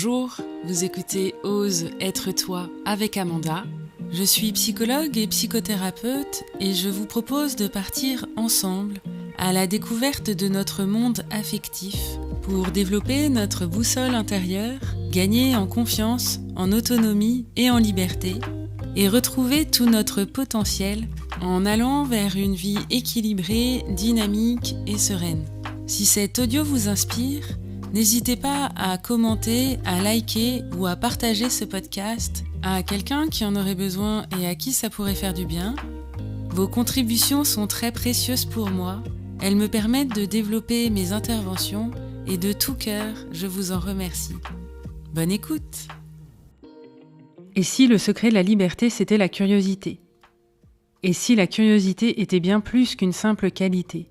Bonjour, vous écoutez Ose être toi avec Amanda. Je suis psychologue et psychothérapeute et je vous propose de partir ensemble à la découverte de notre monde affectif pour développer notre boussole intérieure, gagner en confiance, en autonomie et en liberté et retrouver tout notre potentiel en allant vers une vie équilibrée, dynamique et sereine. Si cet audio vous inspire, n'hésitez pas à commenter, à liker ou à partager ce podcast à quelqu'un qui en aurait besoin et à qui ça pourrait faire du bien. Vos contributions sont très précieuses pour moi. Elles me permettent de développer mes interventions et de tout cœur, je vous en remercie. Bonne écoute! Et si le secret de la liberté, c'était la curiosité? Et si la curiosité était bien plus qu'une simple qualité?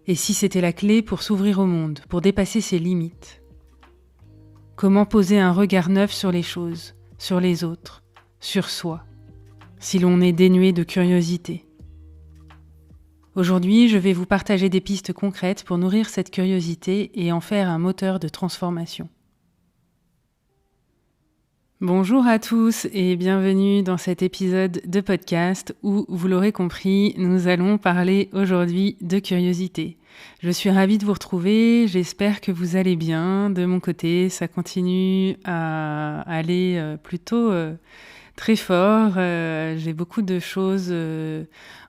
Et si c'était la clé pour s'ouvrir au monde, pour dépasser ses limites? Comment poser un regard neuf sur les choses, sur les autres, sur soi, si l'on est dénué de curiosité? Aujourd'hui, je vais vous partager des pistes concrètes pour nourrir cette curiosité et en faire un moteur de transformation. Bonjour à tous et bienvenue dans cet épisode de podcast où, vous l'aurez compris, nous allons parler aujourd'hui de curiosité. Je suis ravie de vous retrouver, j'espère que vous allez bien. De mon côté, ça continue à aller plutôt très fort. J'ai beaucoup de choses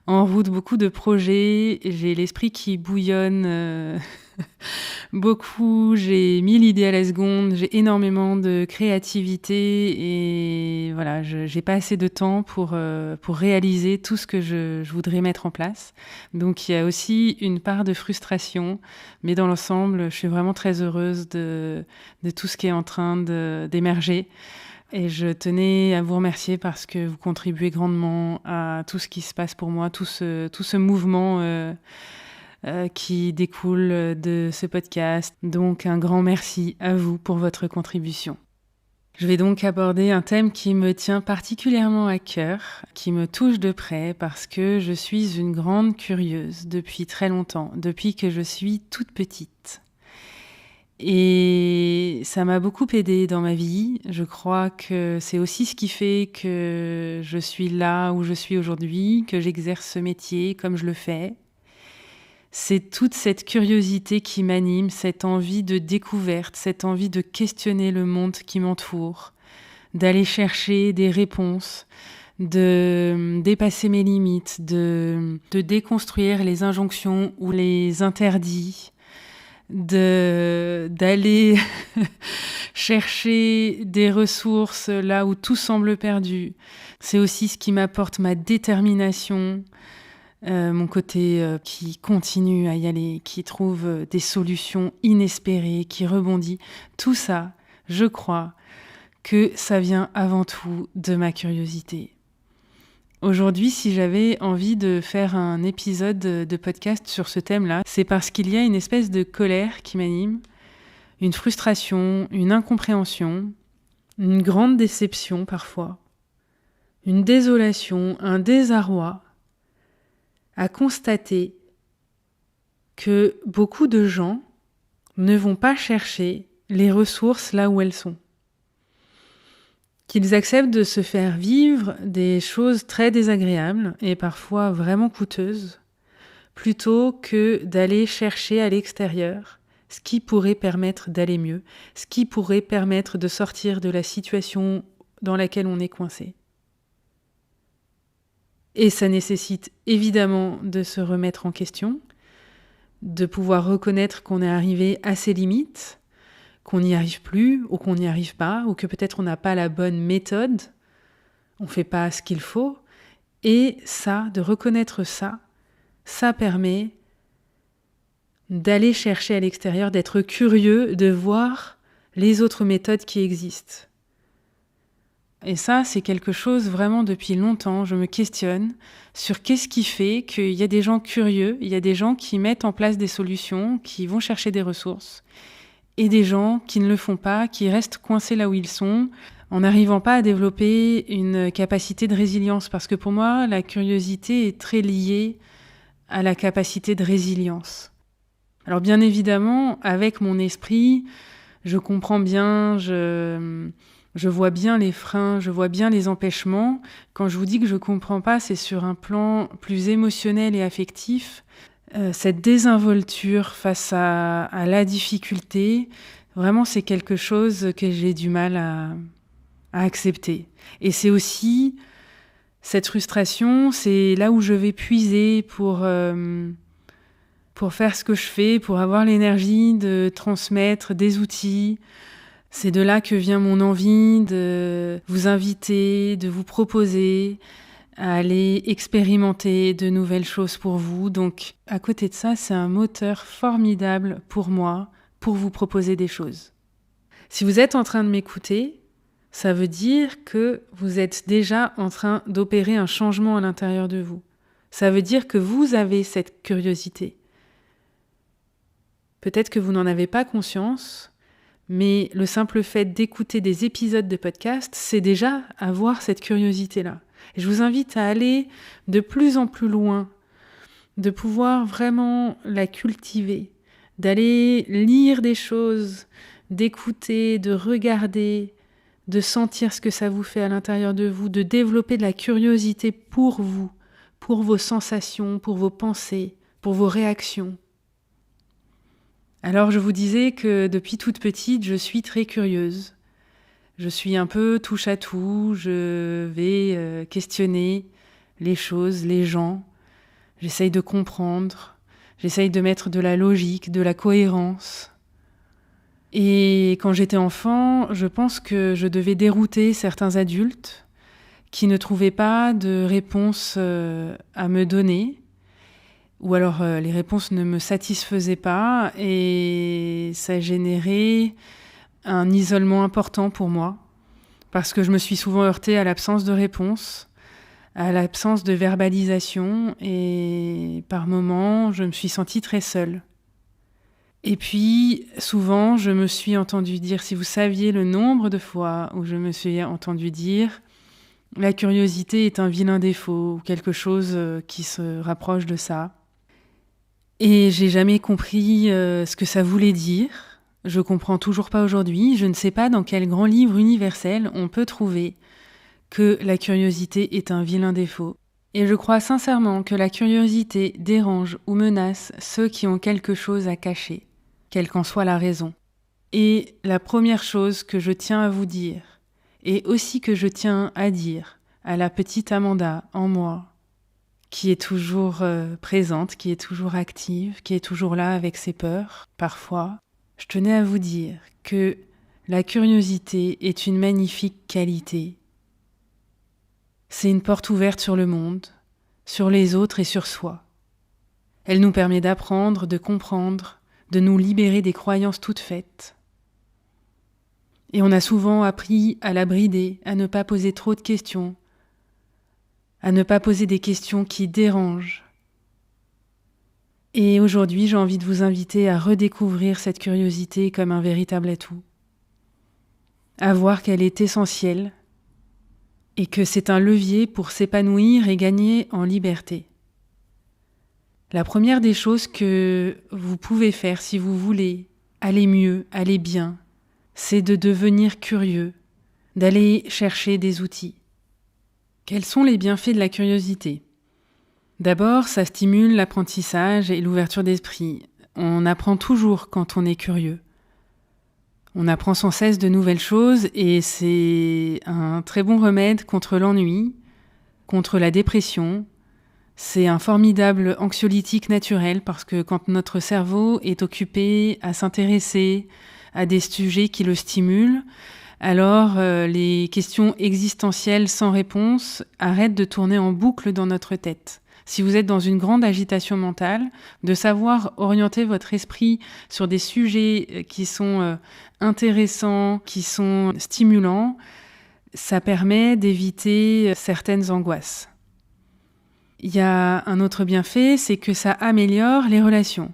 en route, beaucoup de projets. J'ai l'esprit qui bouillonne beaucoup. J'ai 1000 idées à la seconde. J'ai énormément de créativité et voilà, j'ai pas assez de temps pour réaliser tout ce que je voudrais mettre en place. Donc il y a aussi une part de frustration, mais dans l'ensemble, je suis vraiment très heureuse de tout ce qui est en train d'émerger. Et je tenais à vous remercier parce que vous contribuez grandement à tout ce qui se passe pour moi, tout ce mouvement qui découle de ce podcast. Donc un grand merci à vous pour votre contribution. Je vais donc aborder un thème qui me tient particulièrement à cœur, qui me touche de près parce que je suis une grande curieuse depuis très longtemps, depuis que je suis toute petite. Et ça m'a beaucoup aidée dans ma vie. Je crois que c'est aussi ce qui fait que je suis là où je suis aujourd'hui, que j'exerce ce métier comme je le fais. C'est toute cette curiosité qui m'anime, cette envie de découverte, cette envie de questionner le monde qui m'entoure, d'aller chercher des réponses, de dépasser mes limites, de déconstruire les injonctions ou les interdits, d'aller chercher des ressources là où tout semble perdu. C'est aussi ce qui m'apporte ma détermination, mon côté qui continue à y aller, qui trouve des solutions inespérées, qui rebondit. Tout ça, je crois que ça vient avant tout de ma curiosité. Aujourd'hui, si j'avais envie de faire un épisode de podcast sur ce thème-là, c'est parce qu'il y a une espèce de colère qui m'anime, une frustration, une incompréhension, une grande déception parfois, une désolation, un désarroi à constater que beaucoup de gens ne vont pas chercher les ressources là où elles sont. Qu'ils acceptent de se faire vivre des choses très désagréables et parfois vraiment coûteuses, plutôt que d'aller chercher à l'extérieur ce qui pourrait permettre d'aller mieux, ce qui pourrait permettre de sortir de la situation dans laquelle on est coincé. Et ça nécessite évidemment de se remettre en question, de pouvoir reconnaître qu'on est arrivé à ses limites, qu'on n'y arrive plus ou qu'on n'y arrive pas, ou que peut-être on n'a pas la bonne méthode, on ne fait pas ce qu'il faut. Et ça, de reconnaître ça, ça permet d'aller chercher à l'extérieur, d'être curieux, de voir les autres méthodes qui existent. Et ça, c'est quelque chose vraiment depuis longtemps, je me questionne sur qu'est-ce qui fait qu'il y a des gens curieux, il y a des gens qui mettent en place des solutions, qui vont chercher des ressources, et des gens qui ne le font pas, qui restent coincés là où ils sont, en n'arrivant pas à développer une capacité de résilience. Parce que pour moi, la curiosité est très liée à la capacité de résilience. Alors bien évidemment, avec mon esprit, Je comprends bien, je vois bien les freins, je vois bien les empêchements. Quand je vous dis que je comprends pas, c'est sur un plan plus émotionnel et affectif. Cette désinvolture face à la difficulté, vraiment, c'est quelque chose que j'ai du mal à accepter. Et c'est aussi cette frustration, c'est là où je vais puiser pour faire ce que je fais, pour avoir l'énergie de transmettre des outils. C'est de là que vient mon envie de vous inviter, de vous proposer à aller expérimenter de nouvelles choses pour vous. Donc, à côté de ça, c'est un moteur formidable pour moi, pour vous proposer des choses. Si vous êtes en train de m'écouter, ça veut dire que vous êtes déjà en train d'opérer un changement à l'intérieur de vous. Ça veut dire que vous avez cette curiosité. Peut-être que vous n'en avez pas conscience, mais le simple fait d'écouter des épisodes de podcast, c'est déjà avoir cette curiosité-là. Et je vous invite à aller de plus en plus loin, de pouvoir vraiment la cultiver, d'aller lire des choses, d'écouter, de regarder, de sentir ce que ça vous fait à l'intérieur de vous, de développer de la curiosité pour vous, pour vos sensations, pour vos pensées, pour vos réactions. Alors je vous disais que depuis toute petite, je suis très curieuse. Je suis un peu touche à tout, je vais questionner les choses, les gens. J'essaye de comprendre, j'essaye de mettre de la logique, de la cohérence. Et quand j'étais enfant, je pense que je devais dérouter certains adultes qui ne trouvaient pas de réponse à me donner. Ou alors les réponses ne me satisfaisaient pas et ça générait un isolement important pour moi parce que je me suis souvent heurtée à l'absence de réponse, à l'absence de verbalisation et par moments je me suis sentie très seule. Et puis souvent je me suis entendue dire, si vous saviez le nombre de fois où je me suis entendue dire « la curiosité est un vilain défaut » ou quelque chose qui se rapproche de ça. Et j'ai jamais compris ce que ça voulait dire. Je comprends toujours pas aujourd'hui. Je ne sais pas dans quel grand livre universel on peut trouver que la curiosité est un vilain défaut. Et je crois sincèrement que la curiosité dérange ou menace ceux qui ont quelque chose à cacher, quelle qu'en soit la raison. Et la première chose que je tiens à vous dire, et aussi que je tiens à dire à la petite Amanda en moi, qui est toujours présente, qui est toujours active, qui est toujours là avec ses peurs, parfois, je tenais à vous dire que la curiosité est une magnifique qualité. C'est une porte ouverte sur le monde, sur les autres et sur soi. Elle nous permet d'apprendre, de comprendre, de nous libérer des croyances toutes faites. Et on a souvent appris à la brider, à ne pas poser trop de questions, à ne pas poser des questions qui dérangent. Et aujourd'hui, j'ai envie de vous inviter à redécouvrir cette curiosité comme un véritable atout, à voir qu'elle est essentielle et que c'est un levier pour s'épanouir et gagner en liberté. La première des choses que vous pouvez faire si vous voulez aller mieux, aller bien, c'est de devenir curieux, d'aller chercher des outils. Quels sont les bienfaits de la curiosité ? D'abord, ça stimule l'apprentissage et l'ouverture d'esprit. On apprend toujours quand on est curieux. On apprend sans cesse de nouvelles choses et c'est un très bon remède contre l'ennui, contre la dépression. C'est un formidable anxiolytique naturel parce que quand notre cerveau est occupé à s'intéresser à des sujets qui le stimulent, alors les questions existentielles sans réponse arrêtent de tourner en boucle dans notre tête. Si vous êtes dans une grande agitation mentale, de savoir orienter votre esprit sur des sujets qui sont intéressants, qui sont stimulants, ça permet d'éviter certaines angoisses. Il y a un autre bienfait, c'est que ça améliore les relations.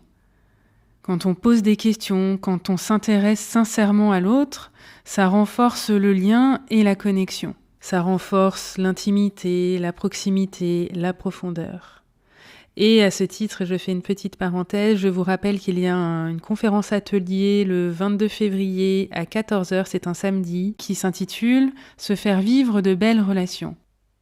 Quand on pose des questions, quand on s'intéresse sincèrement à l'autre, ça renforce le lien et la connexion. Ça renforce l'intimité, la proximité, la profondeur. Et à ce titre, je fais une petite parenthèse. Je vous rappelle qu'il y a une conférence atelier le 22 février à 14h, c'est un samedi, qui s'intitule « Se faire vivre de belles relations ».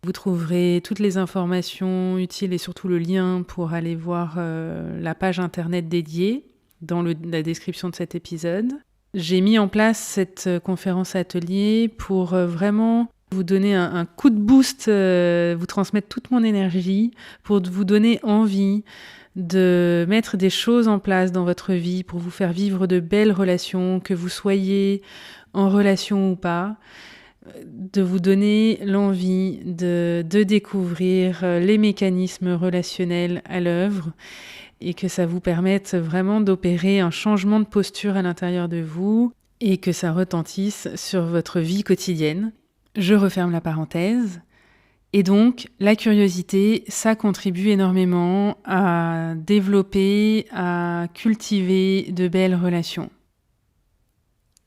Vous trouverez toutes les informations utiles et surtout le lien pour aller voir la page internet dédiée dans la description de cet épisode. J'ai mis en place cette conférence atelier pour vraiment vous donner un coup de boost, vous transmettre toute mon énergie, pour vous donner envie de mettre des choses en place dans votre vie, pour vous faire vivre de belles relations, que vous soyez en relation ou pas, de vous donner l'envie de découvrir les mécanismes relationnels à l'œuvre et que ça vous permette vraiment d'opérer un changement de posture à l'intérieur de vous et que ça retentisse sur votre vie quotidienne. Je referme la parenthèse. Et donc, la curiosité, ça contribue énormément à développer, à cultiver de belles relations.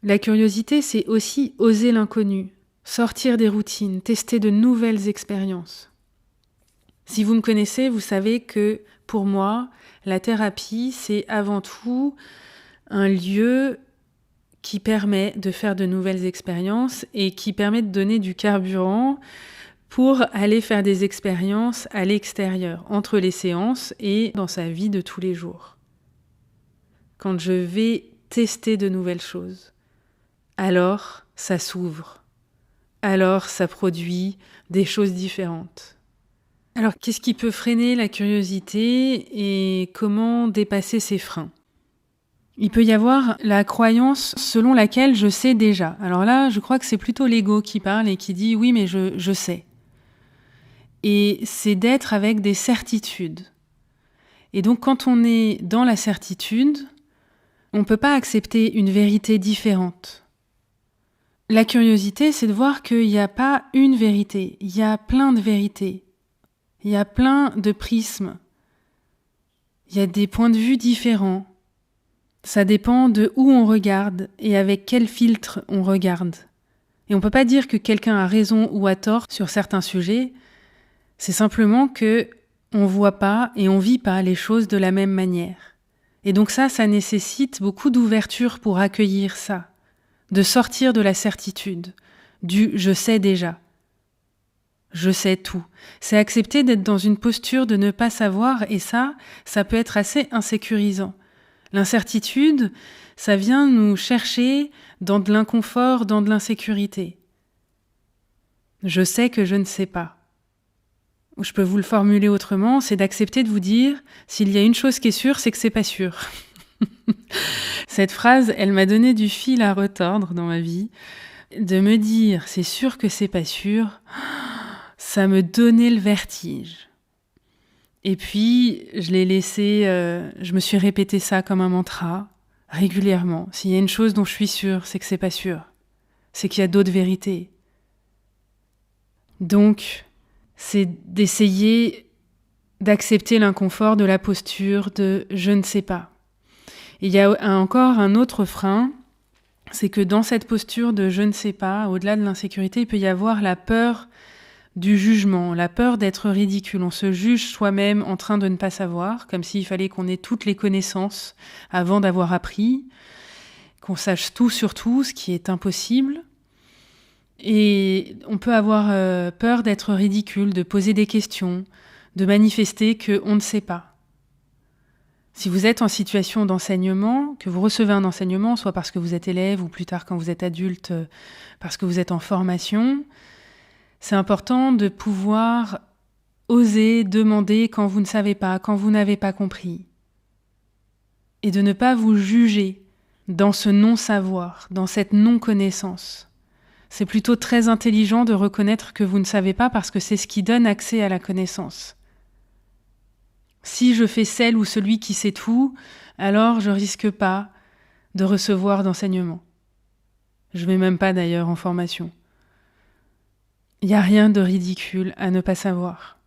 La curiosité, c'est aussi oser l'inconnu, sortir des routines, tester de nouvelles expériences. Si vous me connaissez, vous savez que pour moi, la thérapie, c'est avant tout un lieu qui permet de faire de nouvelles expériences et qui permet de donner du carburant pour aller faire des expériences à l'extérieur, entre les séances et dans sa vie de tous les jours. Quand je vais tester de nouvelles choses, alors ça s'ouvre, alors ça produit des choses différentes. Alors, qu'est-ce qui peut freiner la curiosité et comment dépasser ces freins ? Il peut y avoir la croyance selon laquelle je sais déjà. Alors là, je crois que c'est plutôt l'ego qui parle et qui dit « oui, mais je sais ». Et c'est d'être avec des certitudes. Et donc, quand on est dans la certitude, on ne peut pas accepter une vérité différente. La curiosité, c'est de voir qu'il n'y a pas une vérité, il y a plein de vérités. Il y a plein de prismes. Il y a des points de vue différents. Ça dépend de où on regarde et avec quel filtre on regarde. Et on ne peut pas dire que quelqu'un a raison ou a tort sur certains sujets. C'est simplement que on voit pas et on vit pas les choses de la même manière. Et donc ça nécessite beaucoup d'ouverture pour accueillir ça, de sortir de la certitude, du « je sais déjà ». Je sais tout. C'est accepter d'être dans une posture de ne pas savoir et ça peut être assez insécurisant. L'incertitude, ça vient nous chercher dans de l'inconfort, dans de l'insécurité. Je sais que je ne sais pas. Ou je peux vous le formuler autrement, c'est d'accepter de vous dire, s'il y a une chose qui est sûre, c'est que c'est pas sûr. Cette phrase, elle m'a donné du fil à retordre dans ma vie, de me dire, c'est sûr que c'est pas sûr, ça me donnait le vertige. Et puis, je l'ai laissé, je me suis répété ça comme un mantra, régulièrement. S'il y a une chose dont je suis sûre, c'est que c'est pas sûr. C'est qu'il y a d'autres vérités. Donc, c'est d'essayer d'accepter l'inconfort de la posture de « je ne sais pas ». Il y a encore un autre frein, c'est que dans cette posture de « je ne sais pas », au-delà de l'insécurité, il peut y avoir la peur du jugement, la peur d'être ridicule. On se juge soi-même en train de ne pas savoir, comme s'il fallait qu'on ait toutes les connaissances avant d'avoir appris, qu'on sache tout sur tout, ce qui est impossible. Et on peut avoir peur d'être ridicule, de poser des questions, de manifester qu'on ne sait pas. Si vous êtes en situation d'enseignement, que vous recevez un enseignement, soit parce que vous êtes élève ou plus tard quand vous êtes adulte, parce que vous êtes en formation, c'est important de pouvoir oser demander quand vous ne savez pas, quand vous n'avez pas compris. Et de ne pas vous juger dans ce non-savoir, dans cette non-connaissance. C'est plutôt très intelligent de reconnaître que vous ne savez pas parce que c'est ce qui donne accès à la connaissance. Si je fais celle ou celui qui sait tout, alors je risque pas de recevoir d'enseignement. Je vais même pas d'ailleurs en formation. Il n'y a rien de ridicule à ne pas savoir.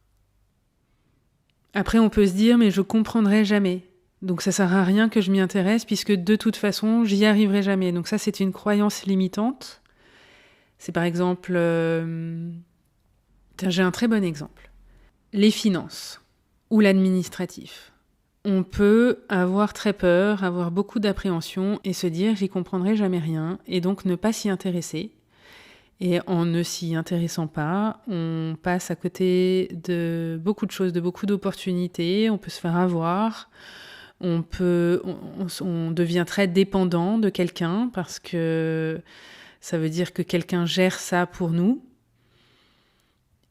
Après, on peut se dire, mais je comprendrai jamais. Donc ça sert à rien que je m'y intéresse puisque de toute façon, j'y arriverai jamais. Donc ça, c'est une croyance limitante. C'est par exemple... j'ai un très bon exemple. Les finances. ou l'administratif. On peut avoir très peur, avoir beaucoup d'appréhension et se dire j'y comprendrai jamais rien et donc ne pas s'y intéresser. Et en ne s'y intéressant pas, on passe à côté de beaucoup de choses, de beaucoup d'opportunités, on peut se faire avoir, on devient très dépendant de quelqu'un parce que ça veut dire que quelqu'un gère ça pour nous.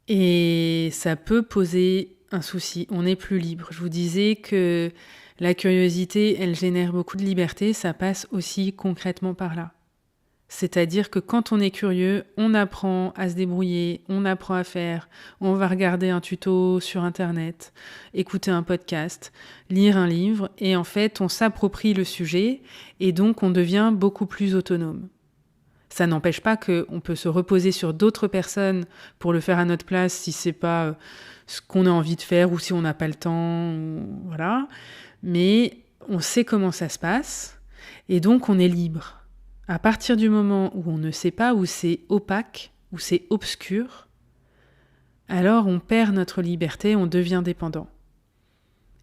Et ça peut poser un souci, on n'est plus libre. Je vous disais que la curiosité, elle génère beaucoup de liberté, ça passe aussi concrètement par là. C'est-à-dire que quand on est curieux, on apprend à se débrouiller, on apprend à faire, on va regarder un tuto sur Internet, écouter un podcast, lire un livre, et en fait, on s'approprie le sujet, et donc on devient beaucoup plus autonome. Ça n'empêche pas qu'on peut se reposer sur d'autres personnes pour le faire à notre place si c'est pas ce qu'on a envie de faire ou si on n'a pas le temps, voilà. Mais on sait comment ça se passe, et donc on est libre. À partir du moment où on ne sait pas, où c'est opaque, où c'est obscur, alors on perd notre liberté, on devient dépendant.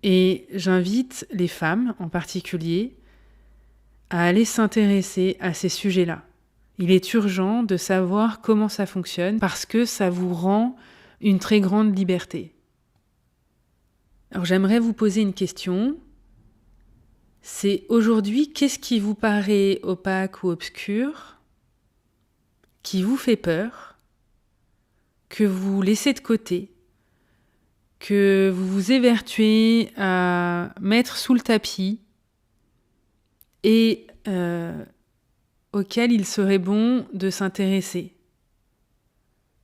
Et j'invite les femmes en particulier à aller s'intéresser à ces sujets-là. Il est urgent de savoir comment ça fonctionne parce que ça vous rend une très grande liberté. Alors j'aimerais vous poser une question. C'est aujourd'hui, qu'est-ce qui vous paraît opaque ou obscur, qui vous fait peur, que vous laissez de côté, que vous vous évertuez à mettre sous le tapis et auquel il serait bon de s'intéresser.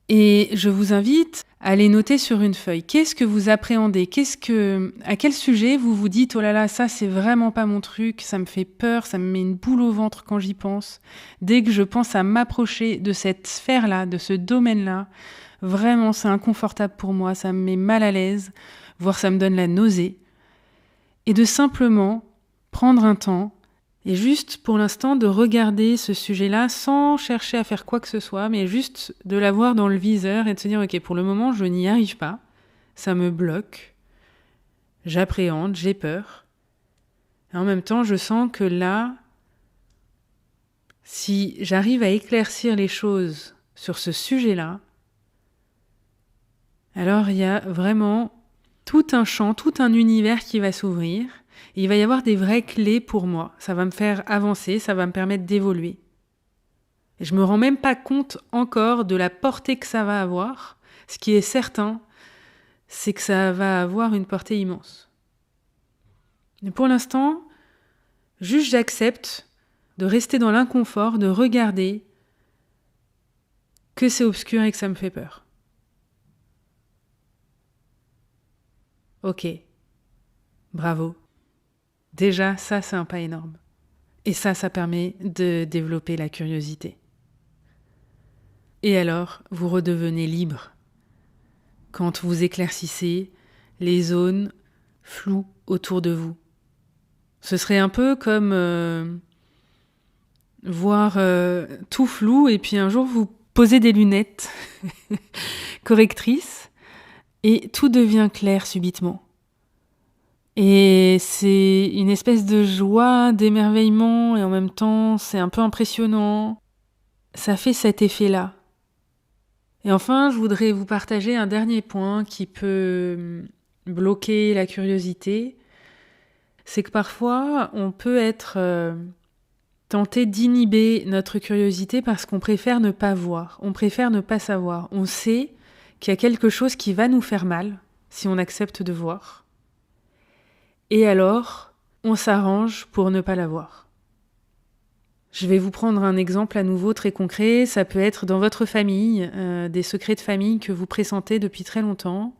Et je vous invite à les noter sur une feuille. Qu'est-ce que vous appréhendez ? À quel sujet vous vous dites « Oh là là, ça c'est vraiment pas mon truc, ça me fait peur, ça me met une boule au ventre quand j'y pense. Dès que je pense à m'approcher de cette sphère-là, de ce domaine-là, vraiment c'est inconfortable pour moi, ça me met mal à l'aise, voire ça me donne la nausée. » Et de simplement prendre un temps et juste pour l'instant de regarder ce sujet-là sans chercher à faire quoi que ce soit, mais juste de l'avoir dans le viseur et de se dire « Ok, pour le moment, je n'y arrive pas, ça me bloque, j'appréhende, j'ai peur. » Et en même temps, je sens que là, si j'arrive à éclaircir les choses sur ce sujet-là, alors il y a vraiment tout un champ, tout un univers qui va s'ouvrir. Il va y avoir des vraies clés pour moi. Ça va me faire avancer, ça va me permettre d'évoluer. Et je me rends même pas compte encore de la portée que ça va avoir. Ce qui est certain, c'est que ça va avoir une portée immense. Mais pour l'instant, juste j'accepte de rester dans l'inconfort, de regarder que c'est obscur et que ça me fait peur. Ok, bravo. Déjà, ça, c'est un pas énorme. Et ça permet de développer la curiosité. Et alors, vous redevenez libre quand vous éclaircissez les zones floues autour de vous. Ce serait un peu comme voir tout flou et puis un jour vous posez des lunettes correctrices et tout devient clair subitement. Et c'est une espèce de joie, d'émerveillement, et en même temps, c'est un peu impressionnant. Ça fait cet effet-là. Et enfin, je voudrais vous partager un dernier point qui peut bloquer la curiosité. C'est que parfois, on peut être tenté d'inhiber notre curiosité parce qu'on préfère ne pas voir, on préfère ne pas savoir. On sait qu'il y a quelque chose qui va nous faire mal si on accepte de voir. Et alors, on s'arrange pour ne pas la voir. Je vais vous prendre un exemple à nouveau très concret. Ça peut être dans votre famille, des secrets de famille que vous pressentez depuis très longtemps.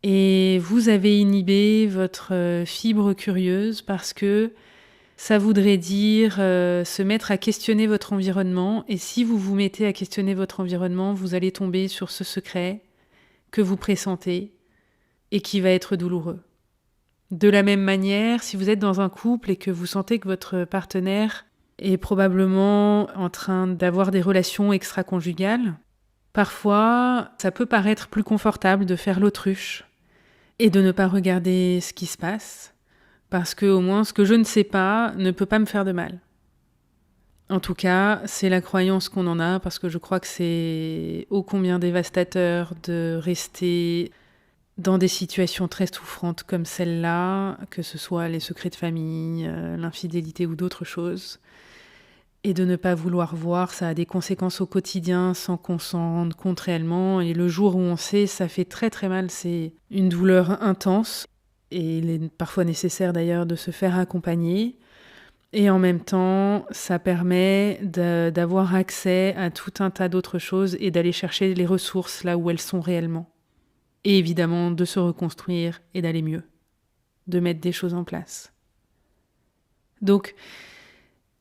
Et vous avez inhibé votre fibre curieuse parce que ça voudrait dire se mettre à questionner votre environnement. Et si vous vous mettez à questionner votre environnement, vous allez tomber sur ce secret que vous pressentez et qui va être douloureux. De la même manière, si vous êtes dans un couple et que vous sentez que votre partenaire est probablement en train d'avoir des relations extra-conjugales, parfois, ça peut paraître plus confortable de faire l'autruche et de ne pas regarder ce qui se passe, parce que au moins ce que je ne sais pas ne peut pas me faire de mal. En tout cas, c'est la croyance qu'on en a, parce que je crois que c'est ô combien dévastateur de rester dans des situations très souffrantes comme celle-là, que ce soit les secrets de famille, l'infidélité ou d'autres choses, et de ne pas vouloir voir, ça a des conséquences au quotidien sans qu'on s'en rende compte réellement, et le jour où on sait, ça fait très très mal, c'est une douleur intense, et il est parfois nécessaire d'ailleurs de se faire accompagner. Et en même temps, ça permet d'avoir accès à tout un tas d'autres choses et d'aller chercher les ressources là où elles sont réellement. Et évidemment, de se reconstruire et d'aller mieux, de mettre des choses en place. Donc,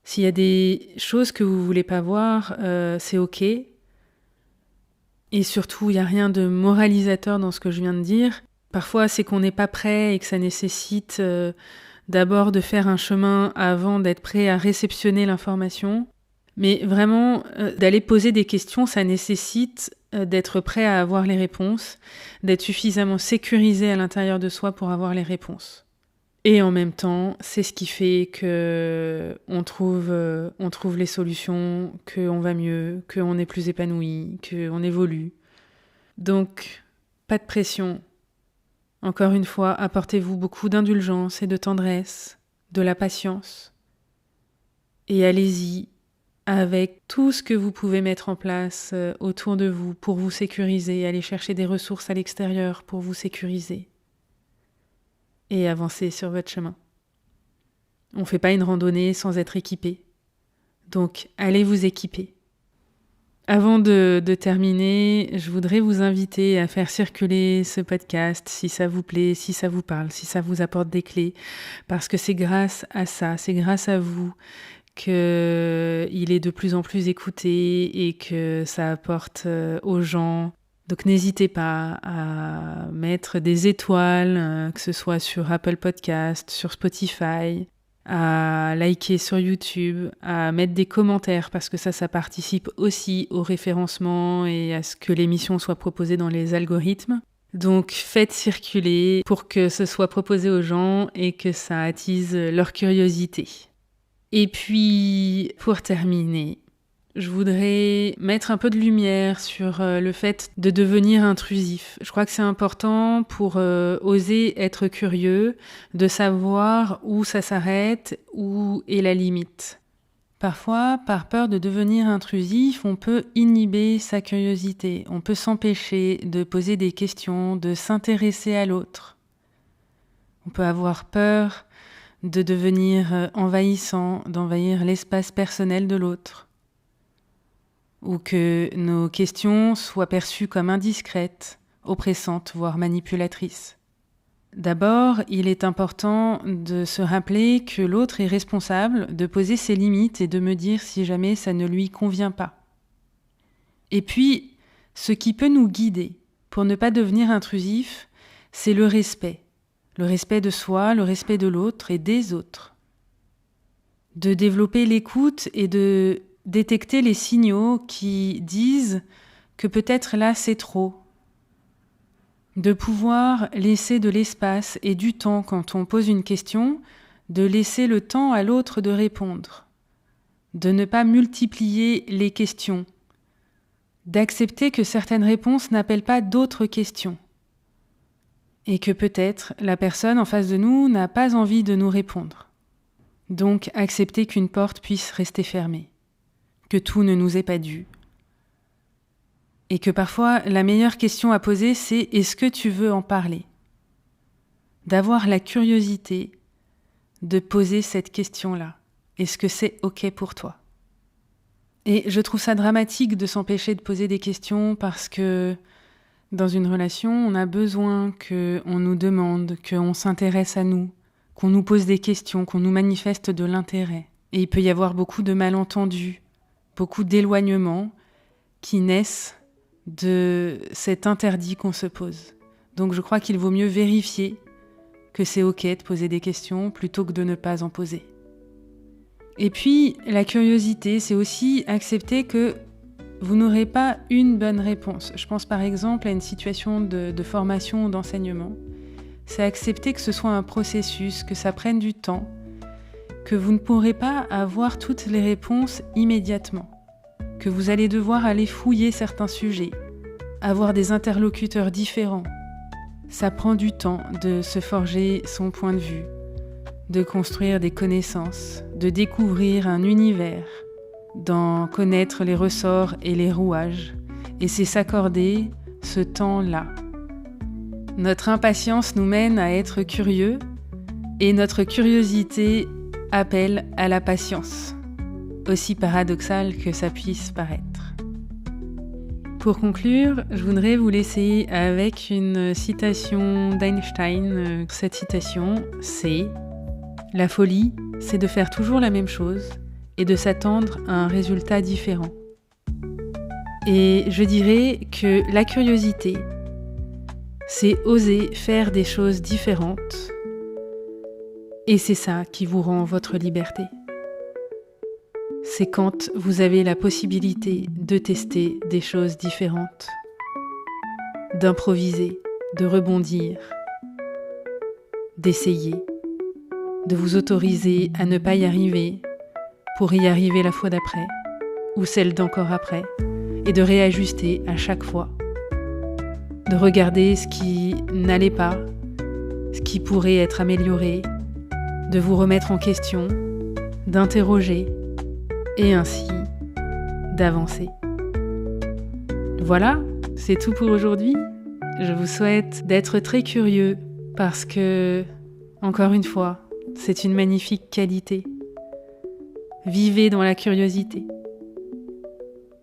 s'il y a des choses que vous ne voulez pas voir, c'est OK. Et surtout, il n'y a rien de moralisateur dans ce que je viens de dire. Parfois, c'est qu'on n'est pas prêt et que ça nécessite d'abord de faire un chemin avant d'être prêt à réceptionner l'information. Mais vraiment, d'aller poser des questions, ça nécessite d'être prêt à avoir les réponses, d'être suffisamment sécurisé à l'intérieur de soi pour avoir les réponses. Et en même temps, c'est ce qui fait que on trouve les solutions, qu'on va mieux, qu'on est plus épanoui, qu'on évolue. Donc, pas de pression. Encore une fois, apportez-vous beaucoup d'indulgence et de tendresse, de la patience. Et allez-y avec tout ce que vous pouvez mettre en place autour de vous pour vous sécuriser, aller chercher des ressources à l'extérieur pour vous sécuriser et avancer sur votre chemin. On ne fait pas une randonnée sans être équipé. Donc, allez vous équiper. Avant de terminer, je voudrais vous inviter à faire circuler ce podcast si ça vous plaît, si ça vous parle, si ça vous apporte des clés, parce que c'est grâce à ça, c'est grâce à vous qu'il est de plus en plus écouté et que ça apporte aux gens. Donc n'hésitez pas à mettre des étoiles, que ce soit sur Apple Podcast, sur Spotify, à liker sur YouTube, à mettre des commentaires parce que ça participe aussi au référencement et à ce que l'émission soit proposée dans les algorithmes. Donc faites circuler pour que ce soit proposé aux gens et que ça attise leur curiosité. Et puis, pour terminer, je voudrais mettre un peu de lumière sur le fait de devenir intrusif. Je crois que c'est important pour oser être curieux, de savoir où ça s'arrête, où est la limite. Parfois, par peur de devenir intrusif, on peut inhiber sa curiosité, on peut s'empêcher de poser des questions, de s'intéresser à l'autre. On peut avoir peur de devenir envahissant, d'envahir l'espace personnel de l'autre, ou que nos questions soient perçues comme indiscrètes, oppressantes, voire manipulatrices. D'abord, il est important de se rappeler que l'autre est responsable de poser ses limites et de me dire si jamais ça ne lui convient pas. Et puis, ce qui peut nous guider pour ne pas devenir intrusif, c'est le respect. Le respect de soi, le respect de l'autre et des autres. De développer l'écoute et de détecter les signaux qui disent que peut-être là c'est trop. De pouvoir laisser de l'espace et du temps quand on pose une question, de laisser le temps à l'autre de répondre. De ne pas multiplier les questions. D'accepter que certaines réponses n'appellent pas d'autres questions. Et que peut-être la personne en face de nous n'a pas envie de nous répondre. Donc accepter qu'une porte puisse rester fermée, que tout ne nous est pas dû. Et que parfois la meilleure question à poser c'est « est-ce que tu veux en parler ?» D'avoir la curiosité de poser cette question-là. Est-ce que c'est OK pour toi ? Et je trouve ça dramatique de s'empêcher de poser des questions parce que dans une relation, on a besoin qu'on nous demande, qu'on s'intéresse à nous, qu'on nous pose des questions, qu'on nous manifeste de l'intérêt. Et il peut y avoir beaucoup de malentendus, beaucoup d'éloignements qui naissent de cet interdit qu'on se pose. Donc je crois qu'il vaut mieux vérifier que c'est OK de poser des questions plutôt que de ne pas en poser. Et puis, la curiosité, c'est aussi accepter que vous n'aurez pas une bonne réponse. Je pense par exemple à une situation de formation ou d'enseignement. c'est accepter que ce soit un processus, que ça prenne du temps, que vous ne pourrez pas avoir toutes les réponses immédiatement, que vous allez devoir aller fouiller certains sujets, avoir des interlocuteurs différents. Ça prend du temps de se forger son point de vue, de construire des connaissances, de découvrir un univers, d'en connaître les ressorts et les rouages. Et c'est s'accorder ce temps-là. Notre impatience nous mène à être curieux et notre curiosité appelle à la patience, aussi paradoxal que ça puisse paraître. Pour conclure, je voudrais vous laisser avec une citation d'Einstein. Cette citation, c'est « La folie, c'est de faire toujours la même chose et de s'attendre à un résultat différent. » Et je dirais que la curiosité, c'est oser faire des choses différentes. Et c'est ça qui vous rend votre liberté. C'est quand vous avez la possibilité de tester des choses différentes, d'improviser, de rebondir, d'essayer, de vous autoriser à ne pas y arriver pour y arriver la fois d'après ou celle d'encore après et de réajuster à chaque fois, de regarder ce qui n'allait pas, ce qui pourrait être amélioré, de vous remettre en question, d'interroger et ainsi d'avancer. Voilà, c'est tout pour aujourd'hui. Je vous souhaite d'être très curieux parce que, encore une fois, c'est une magnifique qualité. Vivez dans la curiosité.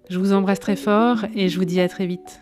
Je vous embrasse très fort et je vous dis à très vite.